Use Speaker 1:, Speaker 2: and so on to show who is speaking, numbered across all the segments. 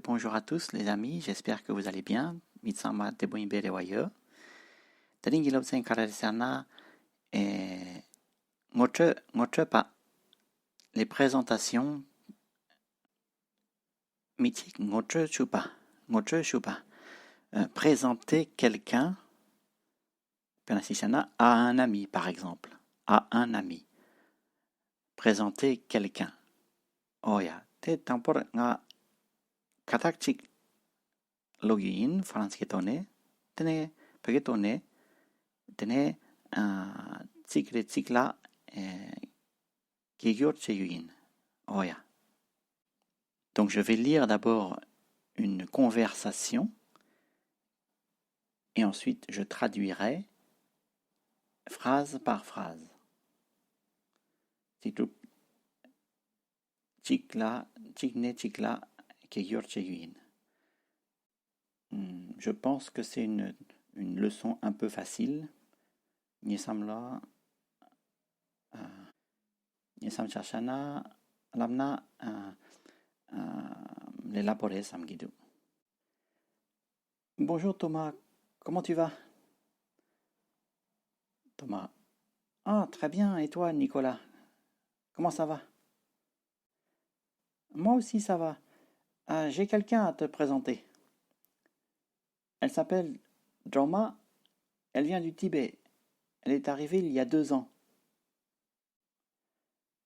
Speaker 1: Bonjour à tous les amis, j'espère que vous allez bien. Mitsama Deboimbe Rewayo. Tering Ilobsen Karalisana et Ngotre pas. Les présentations mythiques Ngotre Chupa. Ngotre Chupa. Présenter quelqu'un à un ami, par exemple. À un ami. Présenter quelqu'un. Oh ya. Te tampor nga katakchik login fransketone. Tene pegetone. Tene tsikre tsikla kigyur cheyuin. Oh ya. Donc je vais lire d'abord une conversation et ensuite je traduirai phrase par phrase. Chikla, chikne chikla kigyur cheyuin. Je pense que c'est une leçon un peu facile. Nyesamla, Nyesam chachana, lamna, l'élabore samgidu. Bonjour Thomas, comment tu vas? Thomas. Ah, très bien, et toi Nicolas? Comment ça va? Moi aussi ça va. J'ai quelqu'un à te présenter. Elle s'appelle Droma, elle vient du Tibet. Elle est arrivée il y a 2 ans.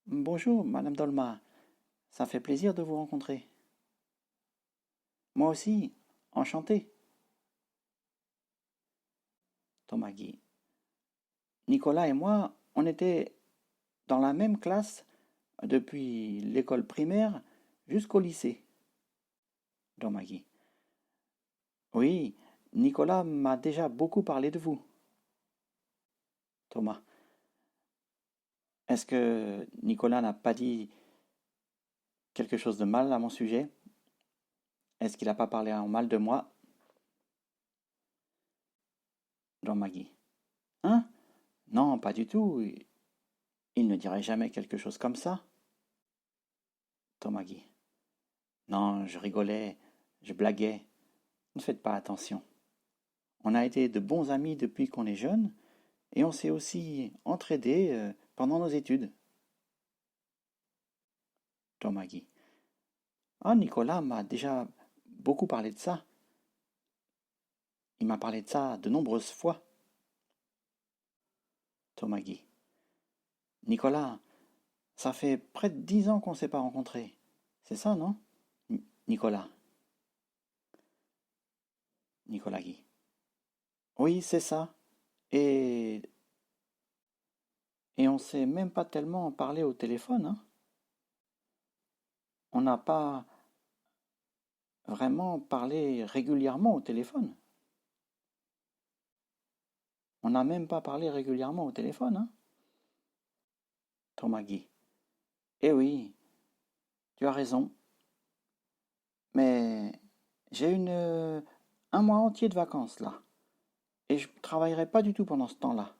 Speaker 1: Bonjour Madame Dolma, ça fait plaisir de vous rencontrer. Moi aussi, enchanté. Thomas Guy. Nicolas et moi, on était dans la même classe depuis l'école primaire jusqu'au lycée. Thomas Guy. Oui, Nicolas m'a déjà beaucoup parlé de vous. Thomas. Est-ce que Nicolas n'a pas dit quelque chose de mal à mon sujet? Est-ce qu'il n'a pas parlé en mal de moi? Thomas Guy. Hein? Non, pas du tout. Il ne dirait jamais quelque chose comme ça. Thomas Guy. Non, je rigolais, je blaguais. Ne faites pas attention. On a été de bons amis depuis qu'on est jeune et on s'est aussi entraidés pendant nos études. Thomas Guy. Ah, Nicolas m'a déjà beaucoup parlé de ça. Il m'a parlé de ça de nombreuses fois. Thomas Guy. Nicolas, ça fait près de 10 ans qu'on ne s'est pas rencontrés. C'est ça, non? Nicolas. Nicolas Guy. Oui, c'est ça. Et on ne s'est même pas tellement parlé au téléphone, hein? On n'a pas vraiment parlé régulièrement au téléphone. On n'a même pas parlé régulièrement au téléphone, hein? Thomas Guy. Eh oui, tu as raison. Mais j'ai un mois entier de vacances là. Et je ne travaillerai pas du tout pendant ce temps-là.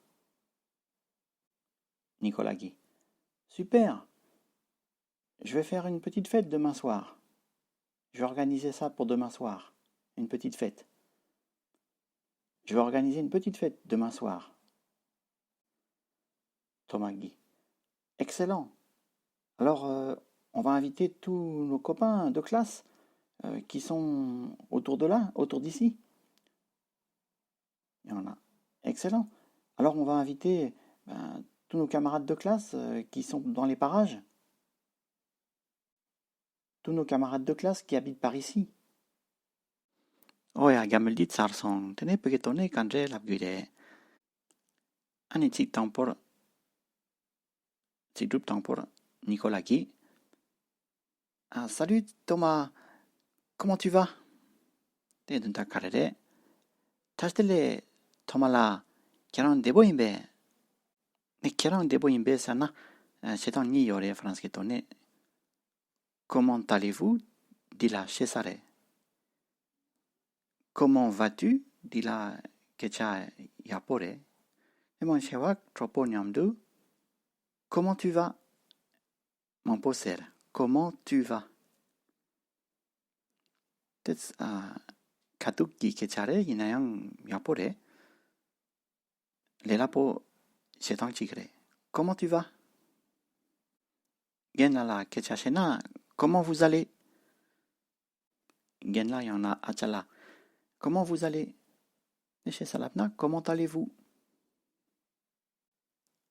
Speaker 1: Nicolas Guy. Super. Je vais faire une petite fête demain soir. Je vais organiser ça pour demain soir. Une petite fête. Je vais organiser une petite fête demain soir. Thomas Guy. Excellent. Alors, on va inviter tous nos copains de classe qui sont autour d'ici. Il y en a. Excellent. Alors, on va inviter tous nos camarades de classe qui sont dans les parages. Tous nos camarades de classe qui habitent par ici. Oh ja, gammal dit sarson, tene pegetone kanje labguide. Ani tsik tampor Nicolas Guy. Ah, salut Thomas, comment tu vas? Te dunta karere. Tashtele Thomas la kiaran deboimbe. Ne kiaran deboimbe sana. C'est un ni yore fransketone. Comment allez-vous? Dit la Cesare. Comment vas-tu? Dit la Kecha Yapore. Et mon chewak tropo nyamdu. Comment tu vas? Mon poser. comment tu vas? Peut-être Katuki Kechare, Inayang Yapore. Les lapo, c'est un tigre. Comment tu vas? Genala Kechashena, comment vous allez? Genla Yana Achala, comment vous allez? Chez Salapna, comment allez-vous?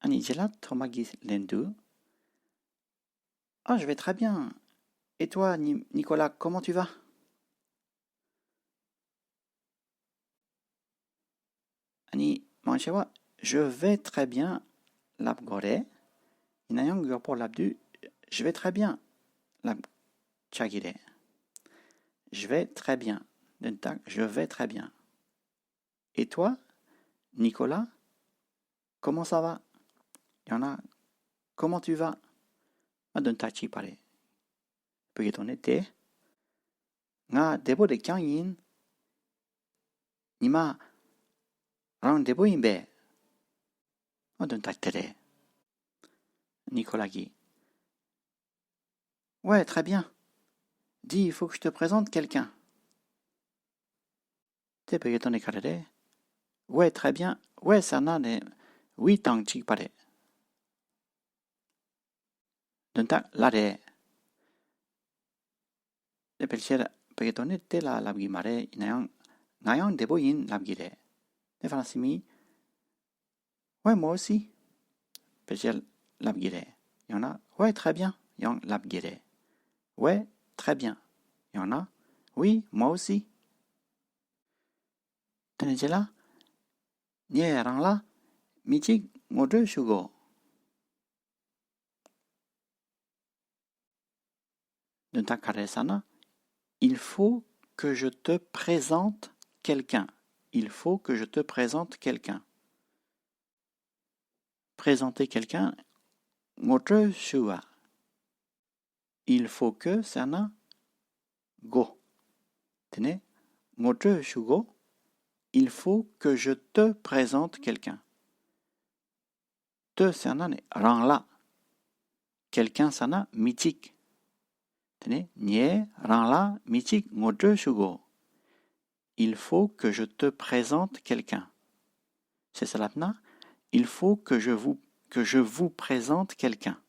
Speaker 1: Anijela, Tomagi Lendu. Ah, je vais très bien. Et toi, Nicolas, comment tu vas? Ani Manchewa, je vais très bien. Labgore. Inayang pour l'abdu. Je vais très bien. Lab Chagire. Je vais très bien. Je vais très bien. Et toi, Nicolas, comment ça va? Yana, comment tu vas? Maduntachi pare. Peut-on te? Nga debo de yin. Nima rang debo imbe. Maduntachi. Nicolas Guy. Ouais, très bien. Dis, il faut que je te présente quelqu'un. Te peut-on carré? Ouais, très bien. Ouais, ça n'a ne. Oui, tant chi pare. Duntak lare. De pelcher peut-on te la labgimare inayang debo yin labgire. De francimi. Ouais, moi aussi. Pelcher labgire. Y en a. Ouais, très bien. Yang labgire. Ouais, très bien. Y en a. Oui, moi aussi. Tenejela. Nye rangla. Michik ngode shugo. Duntak karesana. Il faut que je te présente quelqu'un. Il faut que je te présente quelqu'un. Présenter quelqu'un. Ngode shua. Il faut que sana go. Tenez. Ngode shugo. Il faut que je te présente quelqu'un. Te sana ne rangla. Quelqu'un sana michik. Tenez. Nye rangla michik ngode shugo. Il faut que je te présente quelqu'un. C'est ça là. Il faut que je vous présente quelqu'un.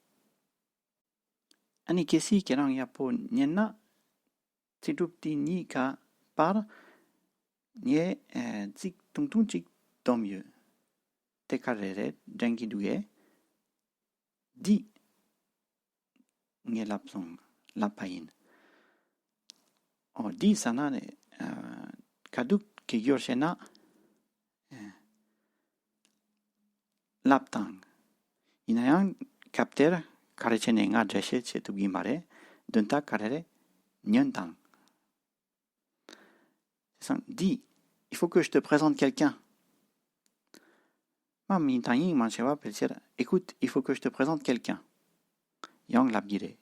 Speaker 1: Ani kesi kerang yapo nyena tidupti ni ka par nye tik tung tik tomye. Te karere dengi duge di nye lapsong lapain. O di sana ne kaduk ki yorshena laptang. Inayang kapter karechene nga dreshe che tugi mare dunta karere nyentang. Dis, il faut que je te présente quelqu'un. Écoute, il faut que je te présente quelqu'un. Yang labgire.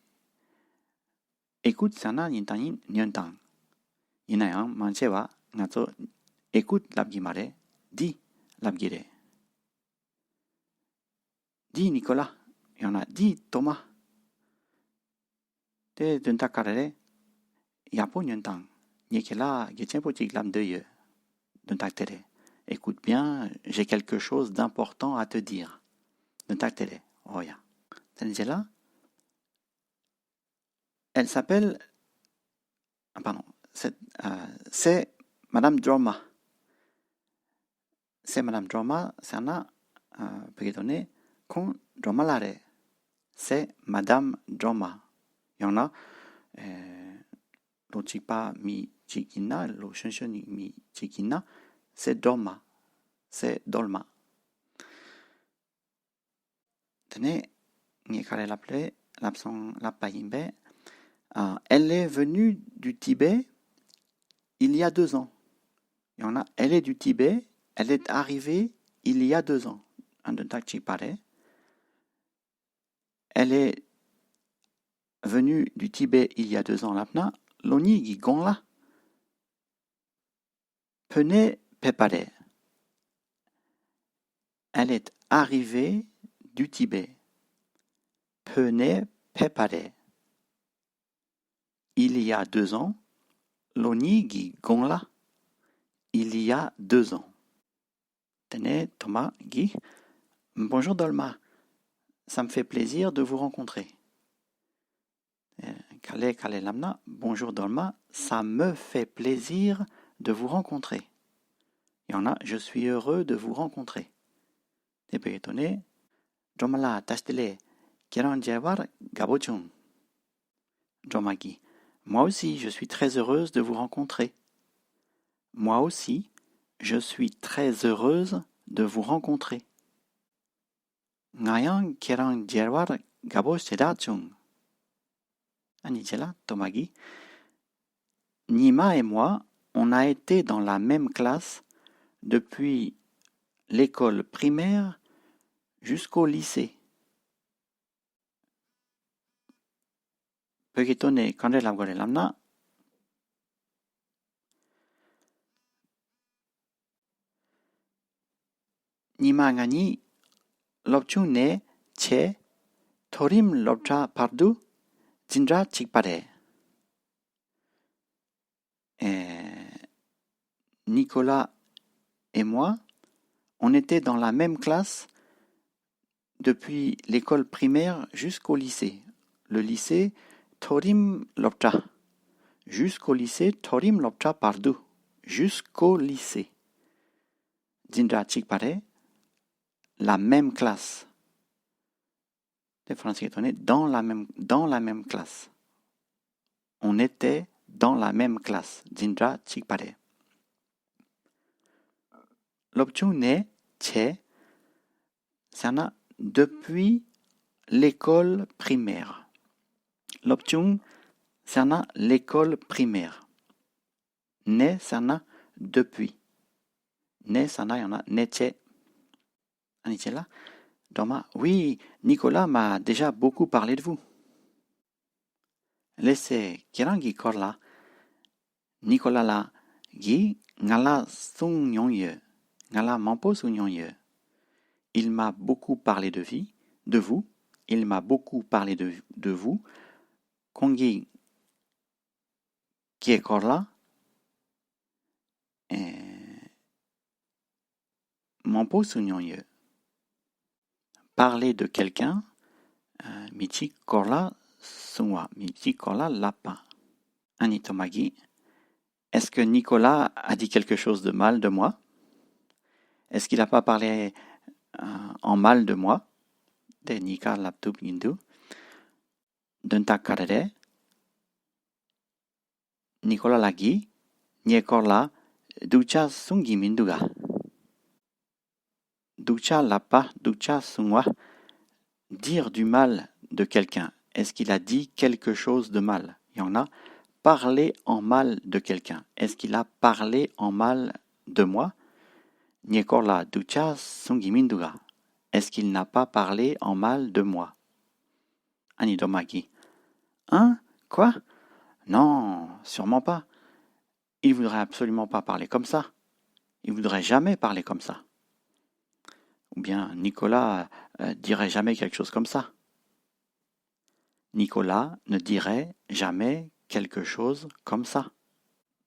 Speaker 1: Écoute, sana nintanin nyentang. Inayang manchewa ngato écoute labgimare. Dis labgire. Dis Nicolas. Il y en a. Dis Thomas. Te dunta karere. Yapo nyentang. Nyekela getchen potik lam deye. Dunta tere. Écoute bien, j'ai quelque chose d'important à te dire. Dunta tere. Oh ya. Tenjela. Elle s'appelle. Pardon. C'est Madame Droma. C'est Madame Droma. C'est un peut-on con Dromalare. C'est Madame Droma. Il y en a. Lo chipa mi chikina, lo shenshoni mi chikina. C'est Droma. C'est Dolma. Tenez, n'y kare l'appelé, l'absent la païmbe. Elle est venue du Tibet il y a 2 ans. Il y en a. Elle est du Tibet. Elle est arrivée il y a 2 ans. Elle est venue du Tibet il y a 2 ans. Lapna, l'oni gi gonla. Pene pepare. Elle est arrivée du Tibet. Pene pepare. Il y a 2 ans, Loni gi gonla. Il y a 2 ans. Tene Thomas gi. Bonjour Dolma. Ça me fait plaisir de vous rencontrer. Kale kale lamna. Bonjour Dolma. Ça me fait plaisir de vous rencontrer. Il y en a, je suis heureux de vous rencontrer. Te pegetone. Dromala tashtele. Kiran jawar gabochung. Dromagi. Moi aussi, je suis très heureuse de vous rencontrer. Moi aussi, je suis très heureuse de vous rencontrer. Ngayan kiran jawar gabochung. Anijela Tomagi. Nima et moi, on a été dans la même classe depuis l'école primaire jusqu'au lycée. Pekitone kandela gore lamna. Nima ngani lobchu ne che torim lobcha pardu jindra chikpare. Nicolas et moi, on était dans la même classe depuis l'école primaire jusqu'au lycée. Le lycée Torim Lopcha. Jusqu'au lycée Torim Lopcha Pardu. Jusqu'au lycée. Jindra Chikpare, la même classe. Les Français étonnés, dans la même classe. On était dans la même classe. Jindra Chikpare. Lopchu ne che, c'est depuis l'école primaire. Lopchung, c'est l'école primaire. Ne, c'est depuis. Ne, c'est y en a neche. Anichela, Doma, oui, Nicolas m'a déjà beaucoup parlé de vous. Laissez kirangi korla. Nicolas la gi ngala sung nyongye. Ngala mampo sung nyongye. Il m'a beaucoup parlé de vous. Il m'a beaucoup parlé de vous. Kongi qui est korla. Mampo sung nyongye. Parler de quelqu'un, Michi korla sungwa, Michi korla lapin. Anitomagi, est-ce que Nicolas a dit quelque chose de mal de moi? Est-ce qu'il n'a pas parlé en mal de moi? De Nika laptup nindu. Dunta karere. Nicolas lagi, nye korla, ducha sungi minduga. Ducha lapa, ducha sungwa. Dire du mal de quelqu'un. Est-ce qu'il a dit quelque chose de mal? Il y en a. Parler en mal de quelqu'un. Est-ce qu'il a parlé en mal de moi? Niekorla ducha sungiminduga. Est-ce qu'il n'a pas parlé en mal de moi? Anidomaki. Hein? Quoi? Non, sûrement pas. Il voudrait absolument pas parler comme ça. Il voudrait jamais parler comme ça. Ou bien Nicolas dirait jamais quelque chose comme ça. Nicolas ne dirait jamais quelque chose comme ça.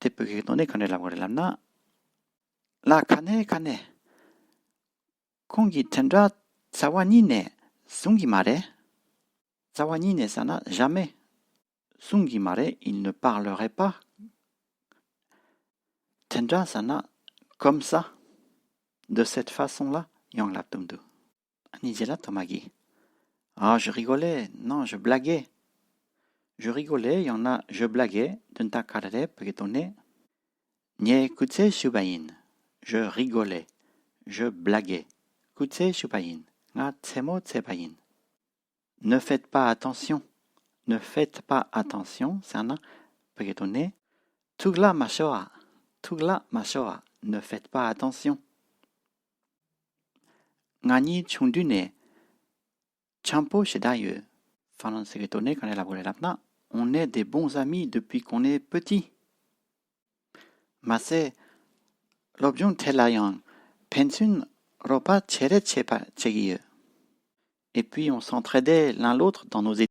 Speaker 1: Te peketone kane la lamna. La kane. Kongi tendra sawanine sungi mare. Sawanine sana jamais. Sungi mare, il ne parlerait pas. Tendra sana comme ça. De cette façon-là. Yang laptumdu. Anijela tomagi. Ah, je rigolais. Non, je blaguais. Je rigolais, il y en a, je blaguais. Dunta karere peketone. Nye kutse shubayin. Je rigolais. Je blaguais. Kutse shubayin. Nga tsemo tsebayin. Ne faites pas attention. Ne faites pas attention. C'est un peketone. Tugla mashoa. Tugla mashoa. Ne faites pas attention. Ngani chundune. Champo shedaye. Fanon seketone quand elle a volé lapna. On est des bons amis depuis qu'on est petit. Mase lobjun telayang. Pensun ropa chere chepa chegiye. Et puis on s'entraidait l'un l'autre dans nos études.